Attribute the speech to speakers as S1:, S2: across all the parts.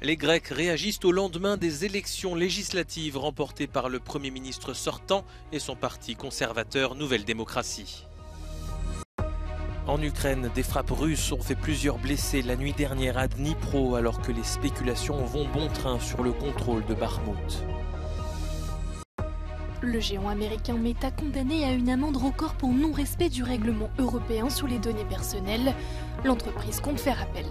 S1: Les Grecs réagissent au lendemain des élections législatives remportées par le Premier ministre sortant et son parti conservateur Nouvelle Démocratie. En Ukraine, des frappes russes ont fait plusieurs blessés la nuit dernière à Dnipro alors que les spéculations vont bon train sur le contrôle de Bakhmout.
S2: Le géant américain Meta condamné à une amende record pour non-respect du règlement européen sur les données personnelles. L'entreprise compte faire appel.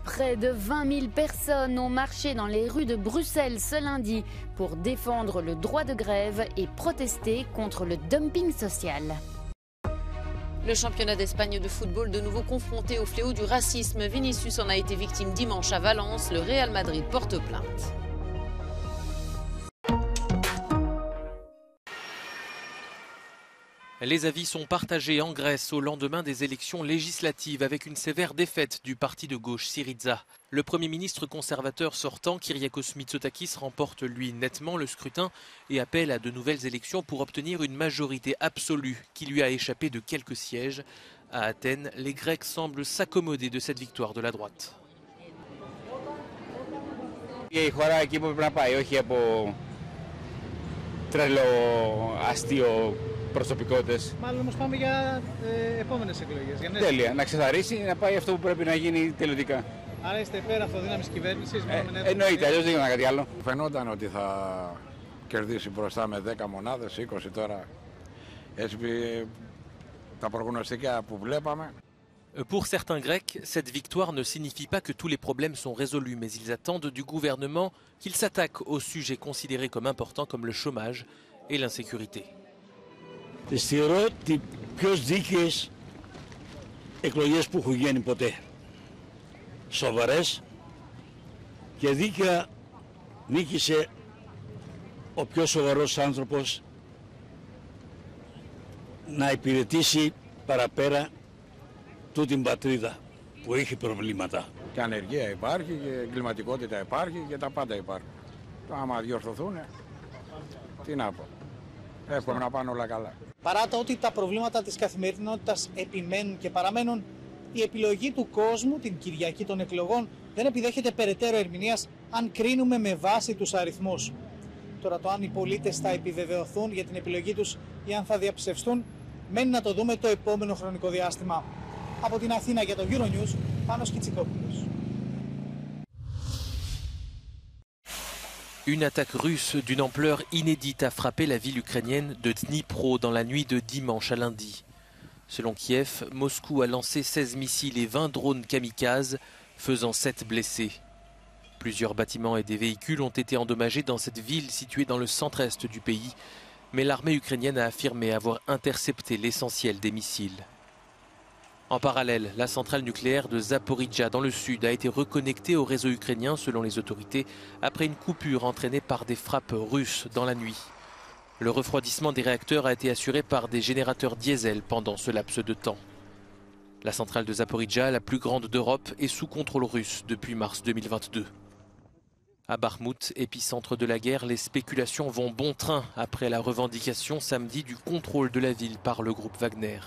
S3: Près de 20 000 personnes ont marché dans les rues de Bruxelles ce lundi pour défendre le droit de grève et protester contre le dumping social.
S4: Le championnat d'Espagne de football de nouveau confronté au fléau du racisme. Vinicius en a été victime dimanche à Valence. Le Real Madrid porte plainte.
S1: Les avis sont partagés en Grèce au lendemain des élections législatives avec une sévère défaite du parti de gauche Syriza. Le Premier ministre conservateur sortant, Kyriakos Mitsotakis, remporte lui nettement le scrutin et appelle à de nouvelles élections pour obtenir une majorité absolue qui lui a échappé de quelques sièges. À Athènes, les Grecs semblent s'accommoder de cette victoire de la droite.
S5: προσωπικότητες. Μάλλον όμως πάμε για επόμενες εκλογές. Για νέες... Τέλεια. Να ξεσαρίσει, να πάει αυτό που πρέπει να γίνει τελειωτικά. Άρα είστε υπέρ αυτοδύναμης κυβέρνησης. Εννοείται, αλλιώς δεν γίνεται κάτι άλλο.
S6: Φαινόταν ότι θα κερδίσει μπροστά με 10 μονάδες, 20 τώρα. Έτσι τα προγνωστικά που βλέπαμε.
S1: Pour certains Grecs, cette victoire ne signifie pas que tous les problèmes sont résolus, mais ils attendent du gouvernement qu'il s'attaque aux sujets considérés comme importants comme le chômage et l'insécurité.
S7: Τις θεωρώ τις πιο δίκαιες εκλογές που έχουν γίνει ποτέ. Σοβαρές και δίκαια νίκησε ο πιο σοβαρός άνθρωπος να υπηρετήσει παραπέρα του την πατρίδα που έχει προβλήματα.
S6: Και ανεργία υπάρχει και εγκληματικότητα υπάρχει και τα πάντα υπάρχουν. Άμα διορθωθούν, τι να πω. Εύχομαι να πάνε όλα καλά.
S5: Παρά το ότι τα προβλήματα της καθημερινότητας επιμένουν και παραμένουν, η επιλογή του κόσμου την Κυριακή των εκλογών δεν επιδέχεται περαιτέρω ερμηνείας αν κρίνουμε με βάση τους αριθμούς. Τώρα το αν οι πολίτες θα επιβεβαιωθούν για την επιλογή τους ή αν θα διαψευστούν, μένει να το δούμε το επόμενο χρονικό διάστημα. Από την Αθήνα για το Euronews, Πάνος Κιτσικόπουλος.
S1: Une attaque russe d'une ampleur inédite a frappé la ville ukrainienne de Dnipro dans la nuit de dimanche à lundi. Selon Kiev, Moscou a lancé 16 missiles et 20 drones kamikazes, faisant 7 blessés. Plusieurs bâtiments et des véhicules ont été endommagés dans cette ville située dans le centre-est du pays, mais l'armée ukrainienne a affirmé avoir intercepté l'essentiel des missiles. En parallèle, la centrale nucléaire de Zaporizhzhia dans le sud a été reconnectée au réseau ukrainien selon les autorités après une coupure entraînée par des frappes russes dans la nuit. Le refroidissement des réacteurs a été assuré par des générateurs diesel pendant ce laps de temps. La centrale de Zaporizhzhia, la plus grande d'Europe, est sous contrôle russe depuis mars 2022. À Bakhmout, épicentre de la guerre, les spéculations vont bon train après la revendication samedi du contrôle de la ville par le groupe Wagner.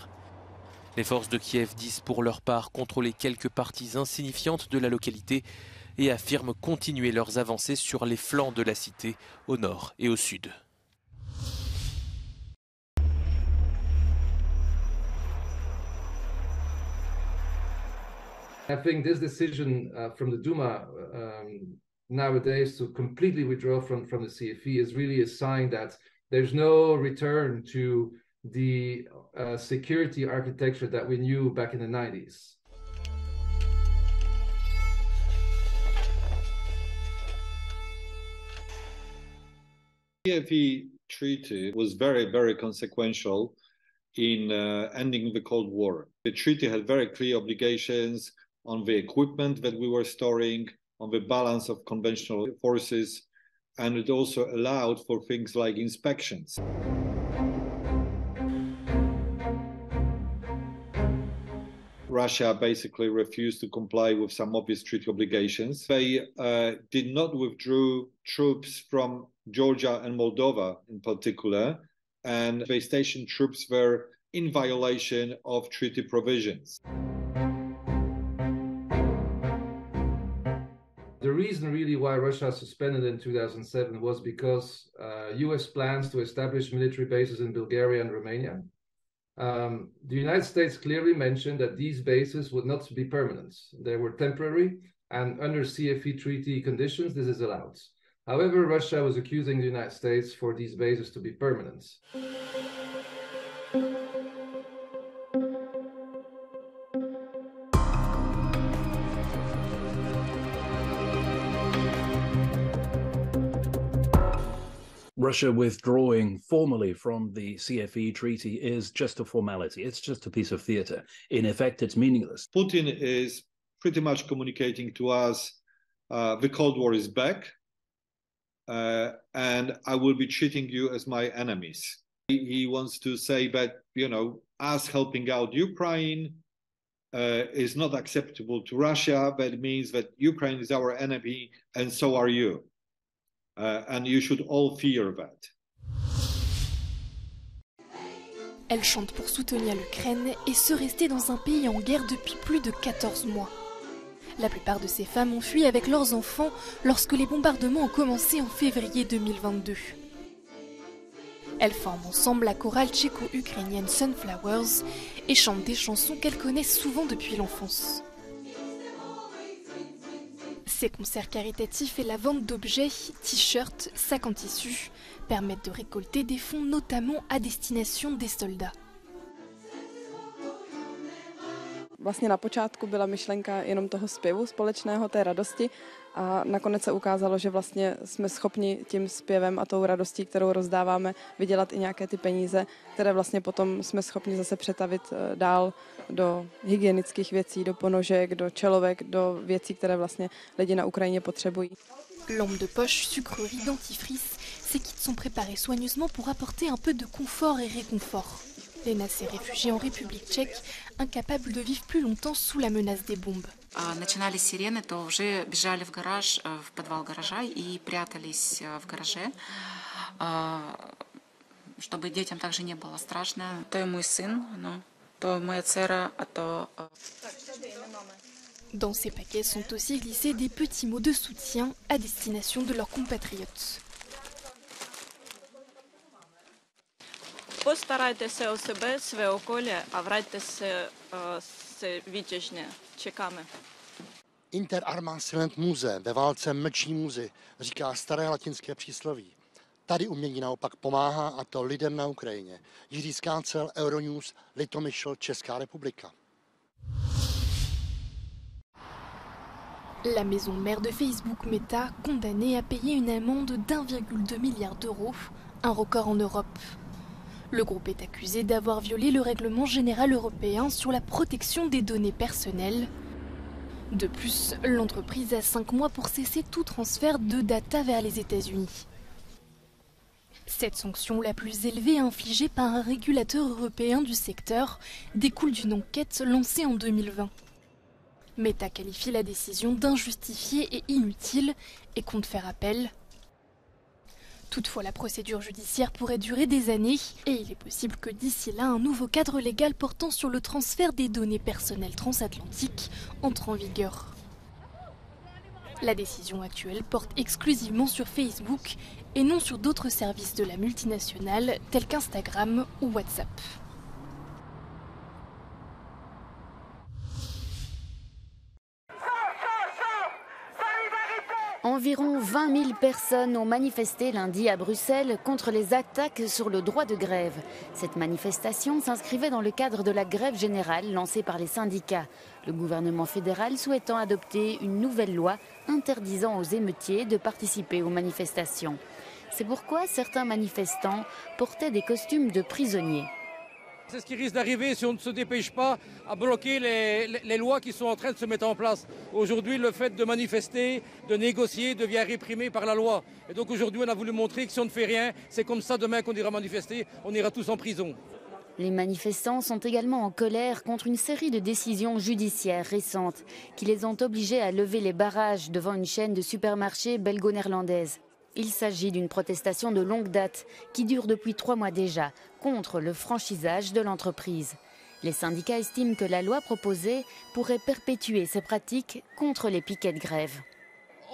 S1: Les forces de Kiev disent pour leur part contrôler quelques parties insignifiantes de la localité et affirment continuer leurs avancées sur les flancs de la cité, au nord et au sud.
S8: I think this decision from the Duma nowadays to completely withdraw from the CFE is really a sign that there's no return to the security architecture that we knew back in the 90s.
S9: The CFE treaty was very, very consequential in ending the Cold War. The treaty had very clear obligations on the equipment that we were storing, on the balance of conventional forces, and it also allowed for things like inspections. Russia basically refused to comply with some obvious treaty obligations. They did not withdraw troops from Georgia and Moldova in particular, and they stationed troops there in violation of treaty provisions.
S8: The reason really why Russia suspended in 2007 was because US plans to establish military bases in Bulgaria and Romania. The United States clearly mentioned that these bases would not be permanent. They were temporary, and under CFE treaty conditions, this is allowed. However, Russia was accusing the United States for these bases to be permanent.
S10: Russia withdrawing formally from the CFE treaty is just a formality. It's just a piece of theater. In effect, it's meaningless.
S9: Putin is pretty much communicating to us, the Cold War is back, and I will be treating you as my enemies. He wants to say that, you know, us helping out Ukraine is not acceptable to Russia. That means that Ukraine is our enemy, and so are you. And you should all fear that.
S2: Elle chante pour soutenir l'Ukraine et se rester dans un pays en guerre depuis plus de 14 mois. La plupart de ces femmes ont fui avec leurs enfants lorsque les bombardements ont commencé en février 2022. Elles forment ensemble la chorale tchéco-ukrainienne Sunflowers et chantent des chansons qu'elles connaissent souvent depuis l'enfance. Ces concerts caritatifs et la vente d'objets, t-shirts, sacs en tissu permettent de récolter des fonds notamment à destination des soldats.
S11: Vlastně na počátku byla myšlenka jenom toho zpěvu společného, té radosti a nakonec se ukázalo, že vlastně jsme schopni tím zpěvem a tou radostí, kterou rozdáváme, vydělat i nějaké ty peníze, které vlastně potom jsme schopni zase přetavit dál do hygienických věcí, do ponožek, do čelovek, do věcí, které vlastně lidi na Ukrajině potřebují.
S2: Lampe de poche, sucreries, dentifrice, ces kits sont préparés soigneusement pour apporter un peu de confort et réconfort. Lena s'est réfugiée en République tchèque, incapable de vivre plus longtemps sous la menace des bombes.
S12: Начинались сирены, то уже бежали в гараж, в подвал гаража и прятались в гараже, чтобы детям также не было страшно. То и мой сын, то моя дцера, а то...
S2: Dans ces paquets sont aussi glissés des petits mots de soutien à destination de leurs compatriotes.
S13: Постарайтеся о себе, своє околі, а врайтеся відчижне. Čekáme.
S14: Inter arma silent muze, ve válce mlčí muzy, říká staré latinské přísloví. Tady umění naopak pomáhá, a to lidem na Ukrajině. Jiří Skácel, Euronews, Litomyšl, Česká republika.
S2: La maison mère de Facebook Meta, condamnée à payer une amende d'1,2 milliard d'euros, un record en Europe. Le groupe est accusé d'avoir violé le règlement général européen sur la protection des données personnelles. De plus, l'entreprise a 5 mois pour cesser tout transfert de data vers les États-Unis. Cette sanction, la plus élevée infligée par un régulateur européen du secteur, découle d'une enquête lancée en 2020. Meta qualifie la décision d'injustifiée et inutile et compte faire appel. Toutefois, la procédure judiciaire pourrait durer des années et il est possible que d'ici là, un nouveau cadre légal portant sur le transfert des données personnelles transatlantiques entre en vigueur. La décision actuelle porte exclusivement sur Facebook et non sur d'autres services de la multinationale tels qu'Instagram ou WhatsApp.
S3: Environ 20 000 personnes ont manifesté lundi à Bruxelles contre les attaques sur le droit de grève. Cette manifestation s'inscrivait dans le cadre de la grève générale lancée par les syndicats. Le gouvernement fédéral souhaitant adopter une nouvelle loi interdisant aux émeutiers de participer aux manifestations. C'est pourquoi certains manifestants portaient des costumes de prisonniers.
S15: C'est ce qui risque d'arriver si on ne se dépêche pas à bloquer les lois qui sont en train de se mettre en place. Aujourd'hui, le fait de manifester, de négocier devient réprimé par la loi. Et donc aujourd'hui, on a voulu montrer que si on ne fait rien, c'est comme ça demain qu'on ira manifester, on ira tous en prison.
S3: Les manifestants sont également en colère contre une série de décisions judiciaires récentes qui les ont obligés à lever les barrages devant une chaîne de supermarchés belgo-néerlandaise. Il s'agit d'une protestation de longue date qui dure depuis 3 mois déjà contre le franchisage de l'entreprise. Les syndicats estiment que la loi proposée pourrait perpétuer ces pratiques contre les piquets de grève.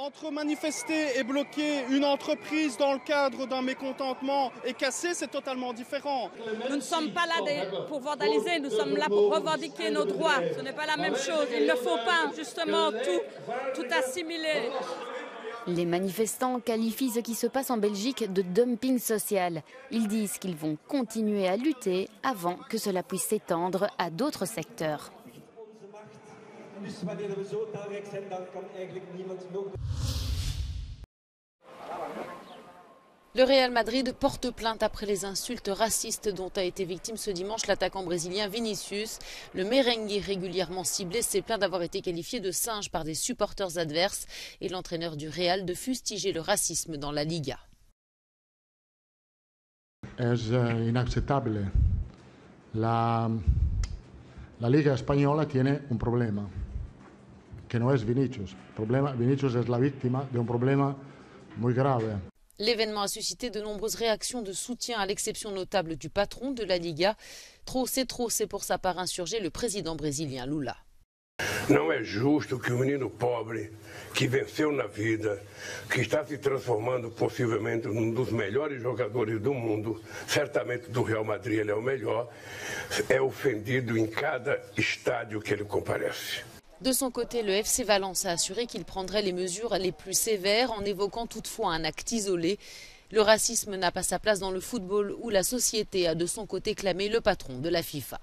S16: Entre manifester et bloquer une entreprise dans le cadre d'un mécontentement et casser, c'est totalement différent.
S13: Nous ne sommes pas là pour vandaliser, nous sommes là pour revendiquer nos droits. Ce n'est pas la même chose. Il ne faut pas justement tout assimiler.
S3: Les manifestants qualifient ce qui se passe en Belgique de dumping social. Ils disent qu'ils vont continuer à lutter avant que cela puisse s'étendre à d'autres secteurs.
S4: Le Real Madrid porte plainte après les insultes racistes dont a été victime ce dimanche l'attaquant brésilien Vinicius. Le merengue régulièrement ciblé s'est plaint d'avoir été qualifié de singe par des supporters adverses et l'entraîneur du Real de fustiger le racisme dans la Liga.
S17: Es inaceptable. La Liga española tiene un problema, que no es Vinicius. Vinicius es la víctima de un problema muy grave.
S4: L'événement a suscité de nombreuses réactions de soutien, à l'exception notable du patron de la Liga. Trop, c'est pour sa part insurgé le président brésilien Lula.
S18: Não é justo que o menino pobre, que venceu na vida, que está se transformando possivelmente num dos melhores jogadores do mundo, certamente do Real Madrid ele é o melhor, é ofendido em cada estádio que ele comparece.
S4: De son côté, le FC Valence a assuré qu'il prendrait les mesures les plus sévères en évoquant toutefois un acte isolé. Le racisme n'a pas sa place dans le football où la société a de son côté clamé le patron de la FIFA.